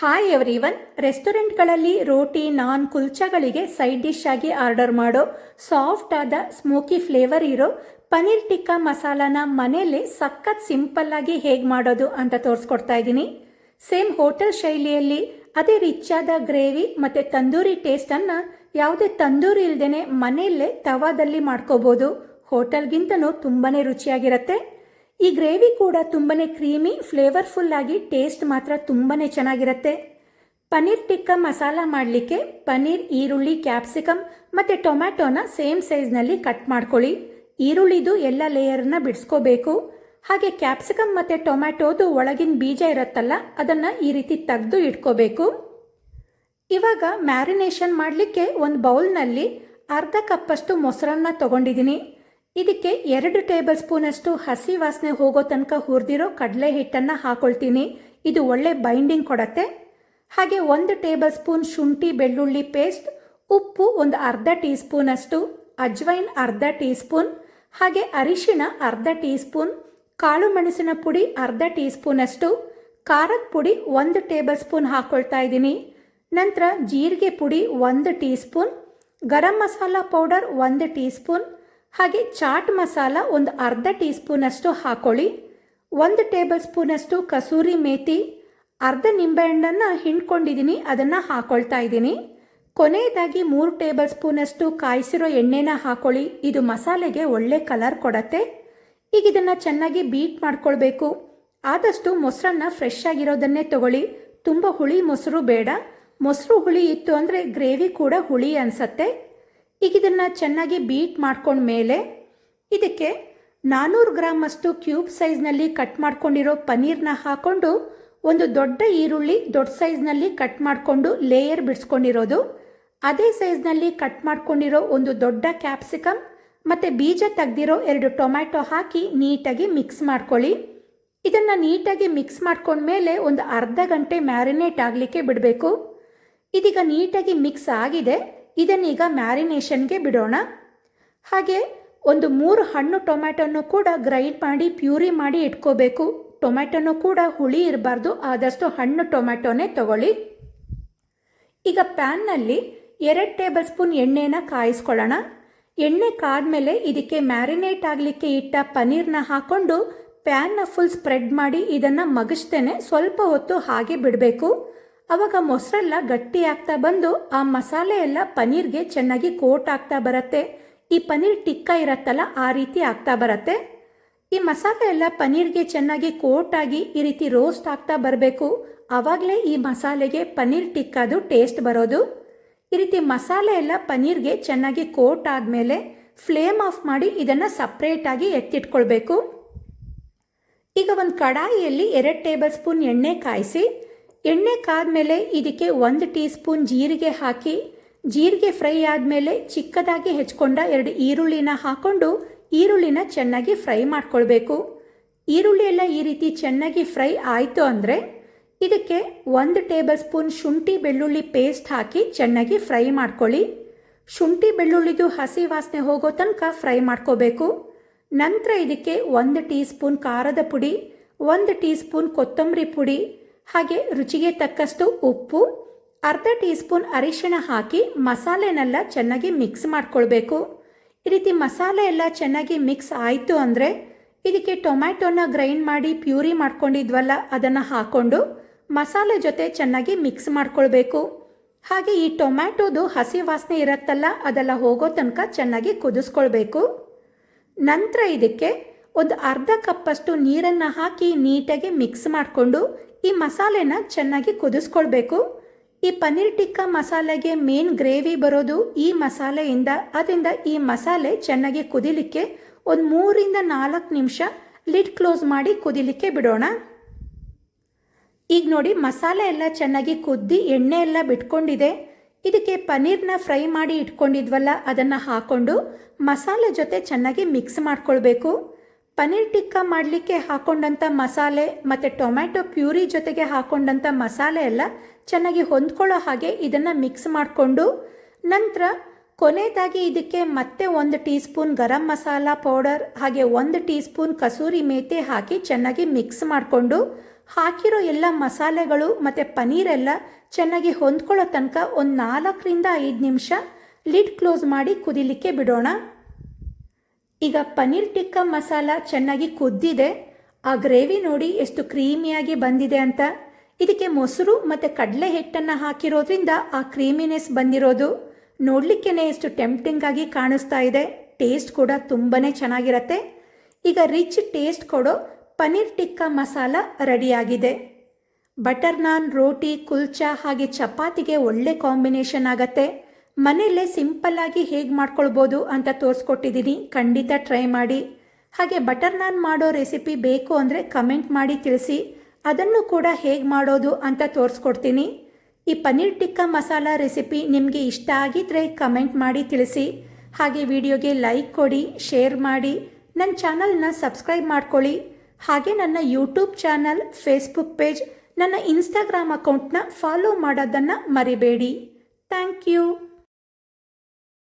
Hi everyone. ರೆಸ್ಟೋರೆಂಟ್ಗಳಲ್ಲಿ ರೋಟಿ, ನಾನ್, ಕುಲ್ಚಾಗಳಿಗೆ ಸೈಡ್ ಡಿಶ್ ಆಗಿ ಆರ್ಡರ್ ಮಾಡೋ ಸಾಫ್ಟ್ ಆದ ಸ್ಮೋಕಿ ಫ್ಲೇವರ್ ಇರೋ ಪನ್ನೀರ್ ಟಿಕ್ಕಾ ಮಸಾಲಾನ ಮನೆಯಲ್ಲೇ ಸಖತ್ ಸಿಂಪಲ್ ಆಗಿ ಹೇಗೆ ಮಾಡೋದು ಅಂತ ತೋರಿಸ್ಕೊಡ್ತಾ ಇದ್ದೀನಿ. ಸೇಮ್ ಹೋಟೆಲ್ ಶೈಲಿಯಲ್ಲಿ ಅದೇ ರಿಚ್ ಆದ ಗ್ರೇವಿ ಮತ್ತು ತಂದೂರಿ ಟೇಸ್ಟನ್ನು ಯಾವುದೇ ತಂದೂರಿ ಇಲ್ಲದೇ ಮನೆಯಲ್ಲೇ ತವಾದಲ್ಲಿ ಮಾಡ್ಕೋಬೋದು. ಹೋಟೆಲ್ಗಿಂತನೂ ತುಂಬಾ ರುಚಿಯಾಗಿರುತ್ತೆ. ಈ ಗ್ರೇವಿ ಕೂಡ ತುಂಬಾ ಕ್ರೀಮಿ, ಫ್ಲೇವರ್ಫುಲ್ ಆಗಿ ಟೇಸ್ಟ್ ಮಾತ್ರ ತುಂಬಾ ಚೆನ್ನಾಗಿರುತ್ತೆ. ಪನ್ನೀರ್ ಟಿಕ್ಕಾ ಮಸಾಲ ಮಾಡಲಿಕ್ಕೆ ಪನ್ನೀರ್, ಈರುಳ್ಳಿ, ಕ್ಯಾಪ್ಸಿಕಮ್ ಮತ್ತು ಟೊಮ್ಯಾಟೋನ ಸೇಮ್ ಸೈಜ್ನಲ್ಲಿ ಕಟ್ ಮಾಡ್ಕೊಳ್ಳಿ. ಈರುಳ್ಳಿದು ಎಲ್ಲ ಲೇಯರ್ನ ಬಿಡಿಸ್ಕೋಬೇಕು. ಹಾಗೆ ಕ್ಯಾಪ್ಸಿಕಮ್ ಮತ್ತು ಟೊಮ್ಯಾಟೋದು ಒಳಗಿನ ಬೀಜ ಇರುತ್ತಲ್ಲ, ಅದನ್ನು ಈ ರೀತಿ ತೆಗೆದು ಇಟ್ಕೋಬೇಕು. ಇವಾಗ ಮ್ಯಾರಿನೇಷನ್ ಮಾಡಲಿಕ್ಕೆ ಒಂದು ಬೌಲ್ನಲ್ಲಿ ಅರ್ಧ ಕಪ್ಪಷ್ಟು ಮೊಸರನ್ನ ತೊಗೊಂಡಿದ್ದೀನಿ. ಇದಕ್ಕೆ 2 ಟೇಬಲ್ ಸ್ಪೂನಷ್ಟು ಹಸಿ ವಾಸನೆ ಹೋಗೋ ತನಕ ಹುರಿದಿರೋ ಕಡಲೆ ಹಿಟ್ಟನ್ನು ಹಾಕೊಳ್ತೀನಿ. ಇದು ಒಳ್ಳೆ ಬೈಂಡಿಂಗ್ ಕೊಡತ್ತೆ. ಹಾಗೆ 1 ಟೇಬಲ್ ಸ್ಪೂನ್ ಶುಂಠಿ ಬೆಳ್ಳುಳ್ಳಿ ಪೇಸ್ಟ್, ಉಪ್ಪು ಒಂದು ಅರ್ಧ ಟೀ ಸ್ಪೂನಷ್ಟು, ಅಜ್ವೈನ್ ಅರ್ಧ ಟೀ ಸ್ಪೂನ್, ಹಾಗೆ ಅರಿಶಿಣ ಅರ್ಧ ಟೀ ಸ್ಪೂನ್, ಕಾಳು ಮೆಣಸಿನ ಪುಡಿ ಅರ್ಧ ಟೀ ಸ್ಪೂನಷ್ಟು, ಖಾರದ ಪುಡಿ 1 ಟೇಬಲ್ ಸ್ಪೂನ್ ಹಾಕ್ಕೊಳ್ತಾ ಇದ್ದೀನಿ. ನಂತರ ಜೀರಿಗೆ ಪುಡಿ 1 tea spoon, garam masala powder 1 tea spoon, ಹಾಗೆ ಚಾಟ್ ಮಸಾಲ ಒಂದು ಅರ್ಧ ಟೀ ಸ್ಪೂನಷ್ಟು ಹಾಕೊಳ್ಳಿ. 1 ಟೇಬಲ್ ಸ್ಪೂನಷ್ಟು ಕಸೂರಿ ಮೇಥಿ, ಅರ್ಧ ನಿಂಬೆಹಣ್ಣನ್ನು ಹಿಂಡ್ಕೊಂಡಿದ್ದೀನಿ, ಅದನ್ನು ಹಾಕೊಳ್ತಾ ಇದ್ದೀನಿ. ಕೊನೆಯದಾಗಿ 3 ಟೇಬಲ್ ಸ್ಪೂನಷ್ಟು ಕಾಯಿಸಿರೋ ಎಣ್ಣೆನ ಹಾಕೊಳ್ಳಿ. ಇದು ಮಸಾಲೆಗೆ ಒಳ್ಳೆ ಕಲರ್ ಕೊಡತ್ತೆ. ಈಗ ಇದನ್ನು ಚೆನ್ನಾಗಿ ಬೀಟ್ ಮಾಡ್ಕೊಳ್ಬೇಕು. ಆದಷ್ಟು ಮೊಸರನ್ನ ಫ್ರೆಶ್ ಆಗಿರೋದನ್ನೇ ತಗೊಳ್ಳಿ. ತುಂಬ ಹುಳಿ ಮೊಸರು ಬೇಡ. ಮೊಸರು ಹುಳಿ ಇತ್ತು ಅಂದರೆ ಗ್ರೇವಿ ಕೂಡ ಹುಳಿ ಅನಿಸತ್ತೆ. ಈಗ ಇದನ್ನು ಚೆನ್ನಾಗಿ ಬೀಟ್ ಮಾಡ್ಕೊಂಡ್ಮೇಲೆ ಇದಕ್ಕೆ 400 ಗ್ರಾಮಷ್ಟು ಕ್ಯೂಬ್ ಸೈಜ್ನಲ್ಲಿ ಕಟ್ ಮಾಡ್ಕೊಂಡಿರೋ ಪನ್ನೀರ್ನ ಹಾಕ್ಕೊಂಡು, ಒಂದು ದೊಡ್ಡ ಈರುಳ್ಳಿ ದೊಡ್ಡ ಸೈಜ್ನಲ್ಲಿ ಕಟ್ ಮಾಡಿಕೊಂಡು ಲೇಯರ್ ಬಿಡಿಸ್ಕೊಂಡಿರೋದು, ಅದೇ ಸೈಜ್ನಲ್ಲಿ ಕಟ್ ಮಾಡ್ಕೊಂಡಿರೋ ಒಂದು ದೊಡ್ಡ ಕ್ಯಾಪ್ಸಿಕಮ್ ಮತ್ತು ಬೀಜ ತೆಗೆದಿರೋ 2 ಟೊಮ್ಯಾಟೊ ಹಾಕಿ ನೀಟಾಗಿ ಮಿಕ್ಸ್ ಮಾಡ್ಕೊಳ್ಳಿ. ಇದನ್ನು ನೀಟಾಗಿ ಮಿಕ್ಸ್ ಮಾಡ್ಕೊಂಡ್ಮೇಲೆ ಒಂದು ಅರ್ಧ ಗಂಟೆ ಮ್ಯಾರಿನೇಟ್ ಆಗಲಿಕ್ಕೆ ಬಿಡಬೇಕು. ಇದೀಗ ನೀಟಾಗಿ ಮಿಕ್ಸ್ ಆಗಿದೆ. ಇದನ್ನೀಗ ಮ್ಯಾರಿನೇಷನ್ಗೆ ಬಿಡೋಣ. ಹಾಗೆ ಒಂದು 3 ಹಣ್ಣು ಟೊಮ್ಯಾಟೊನೂ ಕೂಡ ಗ್ರೈಂಡ್ ಮಾಡಿ ಪ್ಯೂರಿ ಮಾಡಿ ಇಟ್ಕೋಬೇಕು. ಟೊಮ್ಯಾಟೊನೂ ಕೂಡ ಹುಳಿ ಇರಬಾರ್ದು, ಆದಷ್ಟು ಹಣ್ಣು ಟೊಮ್ಯಾಟೊನೇ ತಗೊಳ್ಳಿ. ಈಗ ಪ್ಯಾನ್ನಲ್ಲಿ 2 ಟೇಬಲ್ ಸ್ಪೂನ್ ಎಣ್ಣೆನ ಕಾಯಿಸ್ಕೊಳ್ಳೋಣ. ಎಣ್ಣೆ ಕಾದ್ಮೇಲೆ ಇದಕ್ಕೆ ಮ್ಯಾರಿನೇಟ್ ಆಗಲಿಕ್ಕೆ ಇಟ್ಟ ಪನ್ನೀರ್ನ ಹಾಕ್ಕೊಂಡು ಪ್ಯಾನ್ನ ಫುಲ್ ಸ್ಪ್ರೆಡ್ ಮಾಡಿ ಇದನ್ನು ಮಗಚ್ತೇನೆ ಸ್ವಲ್ಪ ಹೊತ್ತು ಹಾಗೆ ಬಿಡಬೇಕು. ಆವಾಗ ಮೊಸರೆಲ್ಲ ಗಟ್ಟಿ ಆಗ್ತಾ ಬಂದು ಆ ಮಸಾಲೆ ಎಲ್ಲ ಪನ್ನೀರ್ಗೆ ಚೆನ್ನಾಗಿ ಕೋಟ್ ಆಗ್ತಾ ಬರುತ್ತೆ. ಈ ಪನ್ನೀರ್ ಟಿಕ್ಕಾ ಇರತ್ತಲ್ಲ, ಆ ರೀತಿ ಆಗ್ತಾ ಬರುತ್ತೆ. ಈ ಮಸಾಲೆ ಎಲ್ಲ ಪನ್ನೀರ್ಗೆ ಚೆನ್ನಾಗಿ ಕೋಟ್ ಆಗಿ ಈ ರೀತಿ ರೋಸ್ಟ್ ಆಗ್ತಾ ಬರಬೇಕು. ಆವಾಗಲೇ ಈ ಮಸಾಲೆಗೆ ಪನ್ನೀರ್ ಟಿಕ್ಕಾದು ಟೇಸ್ಟ್ ಬರೋದು. ಈ ರೀತಿ ಮಸಾಲೆ ಎಲ್ಲ ಪನ್ನೀರ್ಗೆ ಚೆನ್ನಾಗಿ ಕೋಟ್ ಆದಮೇಲೆ ಫ್ಲೇಮ್ ಆಫ್ ಮಾಡಿ ಇದನ್ನು ಸಪ್ರೇಟಾಗಿ ಎತ್ತಿಟ್ಕೊಳ್ಬೇಕು. ಈಗ ಒಂದು ಕಡಾಯಿಯಲ್ಲಿ 2 ಟೇಬಲ್ ಸ್ಪೂನ್ ಎಣ್ಣೆ ಕಾಯಿಸಿ, ಎಣ್ಣೆ ಕಾದ್ಮೇಲೆ ಇದಕ್ಕೆ 1 ಟೀ ಸ್ಪೂನ್ ಜೀರಿಗೆ ಹಾಕಿ, ಜೀರಿಗೆ ಫ್ರೈ ಆದಮೇಲೆ ಚಿಕ್ಕದಾಗಿ ಹೆಚ್ಕೊಂಡ 2 ಈರುಳ್ಳಿನ ಹಾಕ್ಕೊಂಡು ಈರುಳ್ಳಿನ ಚೆನ್ನಾಗಿ ಫ್ರೈ ಮಾಡ್ಕೊಳ್ಬೇಕು. ಈರುಳ್ಳಿ ಎಲ್ಲ ಈ ರೀತಿ ಚೆನ್ನಾಗಿ ಫ್ರೈ ಆಯಿತು ಅಂದರೆ ಇದಕ್ಕೆ 1 ಟೇಬಲ್ ಸ್ಪೂನ್ ಶುಂಠಿ ಬೆಳ್ಳುಳ್ಳಿ ಪೇಸ್ಟ್ ಹಾಕಿ ಚೆನ್ನಾಗಿ ಫ್ರೈ ಮಾಡ್ಕೊಳ್ಳಿ. ಶುಂಠಿ ಬೆಳ್ಳುಳ್ಳಿದು ಹಸಿ ವಾಸನೆ ಹೋಗೋ ತನಕ ಫ್ರೈ ಮಾಡ್ಕೋಬೇಕು. ನಂತರ ಇದಕ್ಕೆ 1 ಟೀ ಸ್ಪೂನ್ ಖಾರದ ಪುಡಿ, 1 ಟೀ ಸ್ಪೂನ್ ಕೊತ್ತಂಬರಿ ಪುಡಿ, ಹಾಗೆ ರುಚಿಗೆ ತಕ್ಕಷ್ಟು ಉಪ್ಪು, ಅರ್ಧ ಟೀ ಸ್ಪೂನ್ ಅರಿಶಿಣ ಹಾಕಿ ಮಸಾಲೆನೆಲ್ಲ ಚೆನ್ನಾಗಿ ಮಿಕ್ಸ್ ಮಾಡ್ಕೊಳ್ಬೇಕು. ಈ ರೀತಿ ಮಸಾಲೆ ಎಲ್ಲ ಚೆನ್ನಾಗಿ ಮಿಕ್ಸ್ ಆಯಿತು ಅಂದರೆ ಇದಕ್ಕೆ ಟೊಮ್ಯಾಟೊನ ಗ್ರೈಂಡ್ ಮಾಡಿ ಪ್ಯೂರಿ ಮಾಡ್ಕೊಂಡಿದ್ವಲ್ಲ, ಅದನ್ನು ಹಾಕ್ಕೊಂಡು ಮಸಾಲೆ ಜೊತೆ ಚೆನ್ನಾಗಿ ಮಿಕ್ಸ್ ಮಾಡ್ಕೊಳ್ಬೇಕು. ಹಾಗೆ ಈ ಟೊಮ್ಯಾಟೊದು ಹಸಿ ವಾಸನೆ ಇರುತ್ತಲ್ಲ, ಅದೆಲ್ಲ ಹೋಗೋ ತನಕ ಚೆನ್ನಾಗಿ ಕುದಿಸ್ಕೊಳ್ಬೇಕು. ನಂತರ ಇದಕ್ಕೆ ಒಂದು ಅರ್ಧ ಕಪ್ಪಷ್ಟು ನೀರನ್ನು ಹಾಕಿ ನೀಟಾಗಿ ಮಿಕ್ಸ್ ಮಾಡಿಕೊಂಡು ಈ ಮಸಾಲೆನ ಚೆನ್ನಾಗಿ ಕುದಿಸ್ಕೊಳ್ಬೇಕು. ಈ ಪನ್ನೀರ್ ಟಿಕ್ಕಾ ಮಸಾಲೆಗೆ ಮೇನ್ ಗ್ರೇವಿ ಬರೋದು ಈ ಮಸಾಲೆಯಿಂದ. ಅದರಿಂದ ಈ ಮಸಾಲೆ ಚೆನ್ನಾಗಿ ಕುದಿಲಿಕ್ಕೆ ಒಂದು 3 ರಿಂದ 4 ನಿಮಿಷ ಲಿಡ್ ಕ್ಲೋಸ್ ಮಾಡಿ ಕುದಿಲಿಕ್ಕೆ ಬಿಡೋಣ. ಈಗ ನೋಡಿ, ಮಸಾಲೆ ಎಲ್ಲ ಚೆನ್ನಾಗಿ ಕುದ್ದಿ ಎಣ್ಣೆ ಎಲ್ಲ ಬಿಟ್ಕೊಂಡಿದೆ. ಇದಕ್ಕೆ ಪನ್ನೀರ್ನ ಫ್ರೈ ಮಾಡಿ ಇಟ್ಕೊಂಡಿದ್ವಲ್ಲ, ಅದನ್ನು ಹಾಕ್ಕೊಂಡು ಮಸಾಲೆ ಜೊತೆ ಚೆನ್ನಾಗಿ ಮಿಕ್ಸ್ ಮಾಡ್ಕೊಳ್ಬೇಕು. ಪನ್ನೀರ್ ಟಿಕ್ಕಾ ಮಾಡಲಿಕ್ಕೆ ಹಾಕೊಂಡಂಥ ಮಸಾಲೆ ಮತ್ತು ಟೊಮ್ಯಾಟೊ ಪ್ಯೂರಿ ಜೊತೆಗೆ ಹಾಕೊಂಡಂಥ ಮಸಾಲೆ ಎಲ್ಲ ಚೆನ್ನಾಗಿ ಹೊಂದ್ಕೊಳ್ಳೋ ಹಾಗೆ ಇದನ್ನು ಮಿಕ್ಸ್ ಮಾಡಿಕೊಂಡು, ನಂತರ ಕೊನೆಯದಾಗಿ ಇದಕ್ಕೆ ಮತ್ತೆ 1 tea spoon garam masala powder ಹಾಗೆ 1 ಟೀ ಸ್ಪೂನ್ ಕಸೂರಿ ಮೇಥಿ ಹಾಕಿ ಚೆನ್ನಾಗಿ ಮಿಕ್ಸ್ ಮಾಡಿಕೊಂಡು ಹಾಕಿರೋ ಎಲ್ಲ ಮಸಾಲೆಗಳು ಮತ್ತು ಪನ್ನೀರೆಲ್ಲ ಚೆನ್ನಾಗಿ ಹೊಂದ್ಕೊಳ್ಳೋ ತನಕ ಒಂದು 4ರಿಂದ 5 ನಿಮಿಷ ಲಿಡ್ ಕ್ಲೋಸ್ ಮಾಡಿ ಕುದಿಲಿಕ್ಕೆ ಬಿಡೋಣ. ಈಗ ಪನ್ನೀರ್ ಟಿಕ್ಕಾ ಮಸಾಲ ಚೆನ್ನಾಗಿ ಕುದ್ದಿದೆ. ಆ ಗ್ರೇವಿ ನೋಡಿ ಎಷ್ಟು ಕ್ರೀಮಿಯಾಗಿ ಬಂದಿದೆ ಅಂತ. ಇದಕ್ಕೆ ಮೊಸರು ಮತ್ತು ಕಡಲೆ ಹಿಟ್ಟನ್ನು ಹಾಕಿರೋದ್ರಿಂದ ಆ ಕ್ರೀಮಿನೆಸ್ ಬಂದಿರೋದು. ನೋಡಲಿಕ್ಕೇ ಎಷ್ಟು ಟೆಂಪ್ಟಿಂಗ್ ಆಗಿ ಕಾಣಿಸ್ತಾ ಇದೆ. ಟೇಸ್ಟ್ ಕೂಡ ತುಂಬಾ ಚೆನ್ನಾಗಿರುತ್ತೆ. ಈಗ ರಿಚ್ ಟೇಸ್ಟ್ ಕೊಡೋ ಪನ್ನೀರ್ ಟಿಕ್ಕಾ ಮಸಾಲ ರೆಡಿಯಾಗಿದೆ. ಬಟರ್ ನಾನ್, ರೋಟಿ, ಕುಲ್ಚಾ ಹಾಗೆ ಚಪಾತಿಗೆ ಒಳ್ಳೆ ಕಾಂಬಿನೇಷನ್ ಆಗುತ್ತೆ. ಮನೆಯಲ್ಲೇ ಸಿಂಪಲ್ಲಾಗಿ ಹೇಗೆ ಮಾಡ್ಕೊಳ್ಬೋದು ಅಂತ ತೋರಿಸ್ಕೊಟ್ಟಿದ್ದೀನಿ. ಖಂಡಿತ ಟ್ರೈ ಮಾಡಿ. ಹಾಗೆ ಬಟರ್ ನಾನ್ ಮಾಡೋ ರೆಸಿಪಿ ಬೇಕು ಅಂದರೆ ಕಮೆಂಟ್ ಮಾಡಿ ತಿಳಿಸಿ. ಅದನ್ನು ಕೂಡ ಹೇಗೆ ಮಾಡೋದು ಅಂತ ತೋರಿಸ್ಕೊಡ್ತೀನಿ. ಈ ಪನ್ನೀರ್ ಟಿಕ್ಕಾ ಮಸಾಲ ರೆಸಿಪಿ ನಿಮಗೆ ಇಷ್ಟ ಆಗಿದ್ದರೆ ಕಮೆಂಟ್ ಮಾಡಿ ತಿಳಿಸಿ. ಹಾಗೆ ವಿಡಿಯೋಗೆ ಲೈಕ್ ಕೊಡಿ, ಶೇರ್ ಮಾಡಿ, ನನ್ನ ಚಾನಲ್ನ ಸಬ್ಸ್ಕ್ರೈಬ್ ಮಾಡ್ಕೊಳ್ಳಿ. ಹಾಗೆ ನನ್ನ ಯೂಟ್ಯೂಬ್ ಚಾನಲ್, ಫೇಸ್ಬುಕ್ ಪೇಜ್, ನನ್ನ ಇನ್ಸ್ಟಾಗ್ರಾಮ್ ಅಕೌಂಟ್ನ ಫಾಲೋ ಮಾಡೋದನ್ನು ಮರಿಬೇಡಿ. Thank you.